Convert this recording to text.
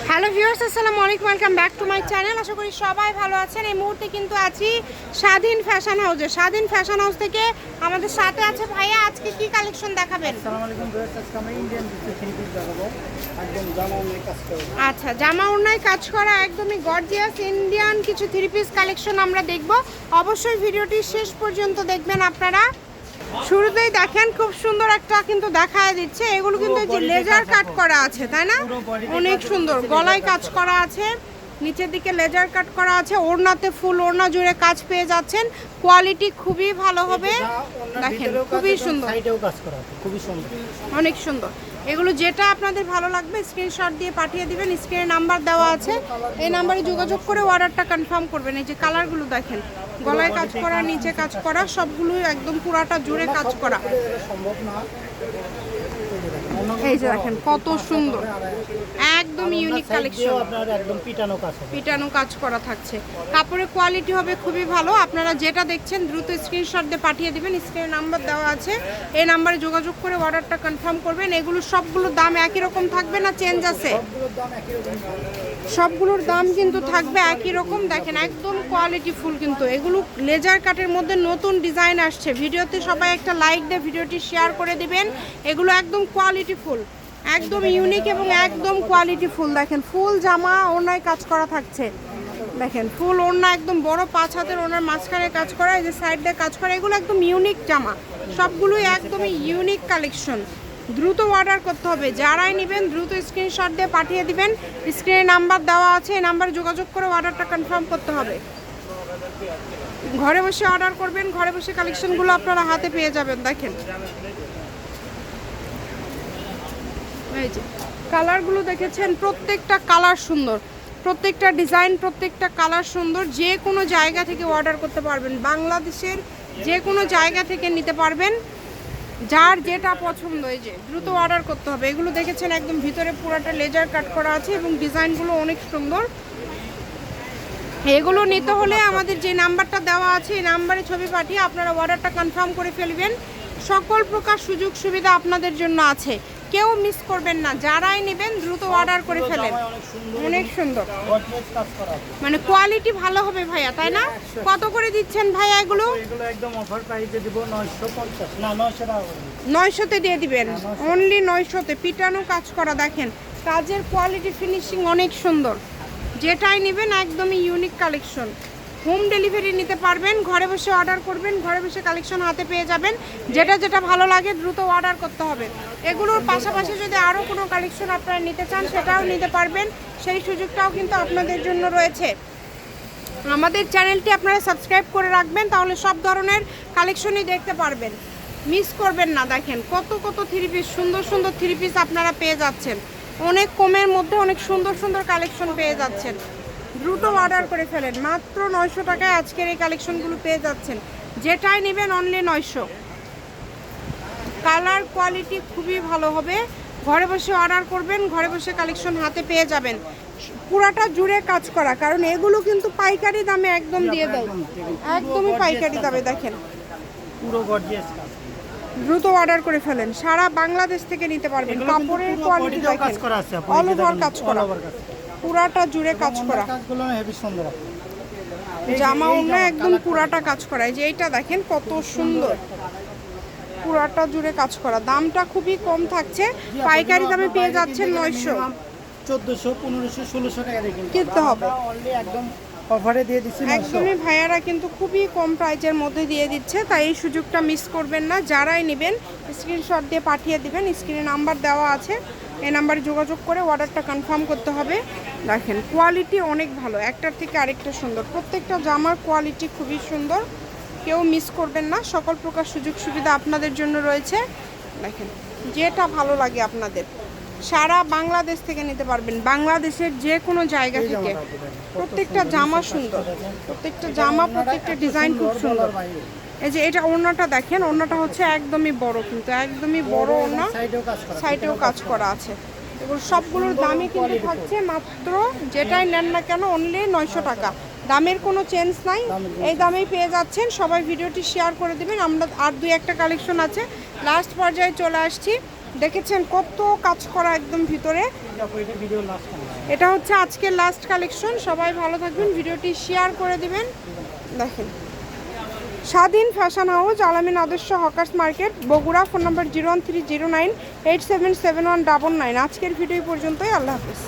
Hello viewers, আসসালামু আলাইকুম, welcome back to my channel. আশা করি সবাই ভালো আছেন। এই মুহূর্তে কিন্তু আছি স্বাধীন ফ্যাশন হাউসে। স্বাধীন ফ্যাশন হাউস থেকে আমাদের সাথে আছে ভাইয়া। আজকে কি কালেকশন দেখাবেন? আসসালামু আলাইকুম ভিউয়ার্স, আজকে আমরা ইন্ডিয়ান থ্রি পিস দেখাবো। একদম জামা অনেক কাজ করা। আচ্ছা, জামা ওড়নায় কাজ করা একদমই গর্জিয়াস ইন্ডিয়ান কিছু থ্রি পিস কালেকশন আমরা দেখব। অবশ্যই ভিডিওটি শেষ পর্যন্ত দেখবেন আপনারা। শুরুতেই দেখেন খুব সুন্দর একটা কিন্তু দেখায় দিচ্ছে। এগুলো কিন্তু যে লেজার কাট করা আছে, তাই না? অনেক সুন্দর গলায় কাজ করা আছে, নিচের দিকে লেজার কাট করা আছে, ওড়নাতে ফুল ওড়না জুড়ে কাজ পেয়ে যাচ্ছেন। কোয়ালিটি খুবই ভালো হবে, দেখেন খুবই সুন্দর, সাইডেও কাজ করা আছে, খুবই সুন্দর, অনেক সুন্দর। এগুলো যেটা আপনাদের ভালো লাগবে স্ক্রিনশট দিয়ে পাঠিয়ে দিবেন। স্ক্রিনে নাম্বার দেওয়া আছে, এই নাম্বারে যোগাযোগ করে অর্ডারটা কনফার্ম করবেন। এই যে কালারগুলো দেখেন, গলায় কাজ করা, নিচে কাজ করা, সবগুলো একদম পুরাটা জুড়ে কাজ করা। সম্ভব না। এই যে দেখেন কত সুন্দর, একদম ইউনিক কালেকশন। আপনার একদম পিটানো কাজ হবে, পিটানো কাজ করা থাকছে। কাপড়ের কোয়ালিটি হবে খুবই ভালো। আপনারা যেটা দেখছেন দ্রুত স্ক্রিনশট দিয়ে পাঠিয়ে দিবেন। স্ক্রিনে নাম্বার দেওয়া আছে, এই নাম্বারে যোগাযোগ করে অর্ডারটা কনফার্ম করবেন। এগুলো সবগুলোর দাম একই রকম থাকবে না চেঞ্জ আছে? সবগুলোর দাম একই রকম থাকবে। সবগুলোর দাম কিন্তু থাকবে একই রকম। দেখেন একদম কোয়ালিটি ফুল কিন্তু। এগুলো লেজার কাটের মধ্যে নতুন ডিজাইন আসছে। ভিডিওতে সবাই একটা লাইক দিয়ে ভিডিওটি শেয়ার করে দিবেন। এগুলো একদম কোয়ালিটি ফুল, একদম ইউনিক এবং একদম কোয়ালিটি ফুল। দেখেন ফুল জামা ওড়নায় কাজ করা থাকছে। দেখেন ফুল ওড়না একদম বড় 5 হাতের ওড়নার মাঝখানে কাজ করা, এই যে সাইড দিয়ে কাজ করা। এগুলো একদম ইউনিক জামা, সবগুলোই একদমই ইউনিক কালেকশন। দ্রুত অর্ডার করতে হবে, যারাই নেবেন দ্রুত স্ক্রিনশট দিয়ে পাঠিয়ে দিবেন। স্ক্রিনে নাম্বার দেওয়া আছে, এই নাম্বারে যোগাযোগ করে অর্ডারটা কনফার্ম করতে হবে। ঘরে বসে অর্ডার করবেন, ঘরে বসে কালেকশনগুলো আপনারা হাতে পেয়ে যাবেন। দেখেন এই যে কালারগুলো দেখেছেন, প্রত্যেকটা কালার সুন্দর, প্রত্যেকটা ডিজাইন, প্রত্যেকটা কালার সুন্দর। যে কোনো জায়গা থেকে অর্ডার করতে পারবেন, বাংলাদেশের যে কোনো জায়গা থেকে নিতে পারবেন। যার যেটা পছন্দ এই যে দ্রুত অর্ডার করতে হবে। এগুলো দেখেছেন একদম ভিতরে পুরাটা লেজার কাট করা আছে এবং ডিজাইনগুলো অনেক সুন্দর। এগুলো নিতে হলে আমাদের যে নাম্বারটা দেওয়া আছে এই নাম্বারে ছবি পাঠিয়ে আপনারা অর্ডারটা কনফার্ম করে ফেলবেন। সকল প্রকার সুযোগ সুবিধা আপনাদের জন্য আছে, কেউ মিস করবেন না। যারাই নেবেন দ্রুত অর্ডার করে ফেলেন। অনেক সুন্দর, মানে কোয়ালিটি ভালো হবে ভাইয়া, তাই না? কত করে দিচ্ছেন ভাইয়া এগুলো? এগুলো একদম অফার প্রাইসে দিব 950, না 900 টাকা করে। 900-তে দিয়ে দিবেন, অনলি 900-তে। পিটানো কাজ করা, দেখেন কাজের কোয়ালিটি ফিনিশিং অনেক সুন্দর। যেটাই নেবেন একদমই ইউনিক কালেকশন। হোম ডেলিভারি নিতে পারবেন, ঘরে বসে অর্ডার করবেন, ঘরে বসে কালেকশন হাতে পেয়ে যাবেন। যেটা যেটা ভালো লাগে দ্রুত অর্ডার করতে হবে। এগুলোর পাশাপাশি যদি আরও কোনো কালেকশন আপনারা নিতে চান সেটাও নিতে পারবেন, সেই সুযোগটাও কিন্তু আপনাদের জন্য রয়েছে। আমাদের চ্যানেলটি আপনারা সাবস্ক্রাইব করে রাখবেন, তাহলে সব ধরনের কালেকশনই দেখতে পারবেন, মিস করবেন না। দেখেন কত কত থ্রি পিস, সুন্দর সুন্দর থ্রি পিস আপনারা পেয়ে যাচ্ছেন। অনেক কমের মধ্যে অনেক সুন্দর সুন্দর কালেকশন পেয়ে যাচ্ছেন। দ্রুত অর্ডার করে ফেলেন, মাত্র 900 টাকায় আজকের এই কালেকশনগুলো পেয়ে যাচ্ছেন। যেটাই নেবেন অনলি 900। কালার কোয়ালিটি খুবই ভালো হবে। ঘরে বসে অর্ডার করবেন, ঘরে বসে কালেকশন হাতে পেয়ে যাবেন। পুরাটা জুড়ে কাজ করা, কারণ এগুলো কিন্তু পাইকারি দামে একদম দিয়ে দেয়, একদমই পাইকারি দামে। দেখেন পুরো গর্জিয়াস কাজ। দ্রুত অর্ডার করে ফেলেন, সারা বাংলাদেশ থেকে নিতে পারবেন। কাপড়ের কোয়ালিটি দেখেন, কাজ করা আছে, অল ওভার কাজ করা, পুরাটা জুড়ে কাজ করা। কাজগুলো হেভি সুন্দর। জামা ওড়না একদম পুরাটা কাজ করা। এই যে এইটা দেখেন কত সুন্দর, পুরাটা জুড়ে কাজ করা। দামটা খুবই কম থাকছে, পাইকারি দামে পেয়ে যাচ্ছেন 900। 1400, 1500, 1600 টাকা দিয়ে কিনতে হবে। অনলি একদম অফারে দিয়ে দিচ্ছি 900। একদমই ভাইয়ারা কিন্তু খুবই কম প্রাইজের মধ্যে দিয়ে দিচ্ছে, তাই এই সুযোগটা মিস করবেন না। যারাই নেবেন স্ক্রিনশট দিয়ে পাঠিয়ে দিবেন। স্ক্রিনে নাম্বার দেওয়া আছে, এই নাম্বারে যোগাযোগ করে অর্ডারটা কনফার্ম করতে হবে। দেখেন কোয়ালিটি অনেক ভালো, একটার থেকে আরেকটা সুন্দর। প্রত্যেকটা জামার কোয়ালিটি খুবই সুন্দর, কেউ মিস করবেন না। সকল প্রকার সুযোগ সুবিধা আপনাদের জন্য রয়েছে। দেখেন যেটা ভালো লাগে আপনাদের, সারা বাংলাদেশ থেকে নিতে পারবেন, বাংলাদেশের যে কোনো জায়গা থেকে। প্রত্যেকটা জামা সুন্দর, প্রত্যেকটা জামা, প্রত্যেকটা ডিজাইন খুব সুন্দর। এই যে এটা ওড়নাটা দেখেন, ওড়নাটা হচ্ছে একদমই বড়, কিন্তু একদমই বড় ওড়না, সাইডেও কাজ করা আছে। এগুলো সবগুলোর দামই কিন্তু থাকছে মাত্র, যেটাই নেন না কেন অনলি 900 টাকা। দামের কোনো চেঞ্জ নাই, এই দামেই পেয়ে যাচ্ছেন। সবাই ভিডিওটি শেয়ার করে দেবেন। আমরা আর 2-1টা কালেকশন আছে, লাস্ট পর্যায়ে চলে আসছি। দেখেছেন কত কাজ করা একদম ভিতরে। এটা ভিডিও লাস্ট এটা হচ্ছে আজকের লাস্ট কালেকশন। সবাই ভালো থাকবেন, ভিডিওটি শেয়ার করে দিবেন। দেখেন স্বাধীন ফ্যাশন হাউস, আলামিন আদর্শ হকার্স মার্কেট, বগুড়া। ফোন নম্বর 01309877199। আজকের ভিডিও পর্যন্তই। আল্লাহ হাফেজ।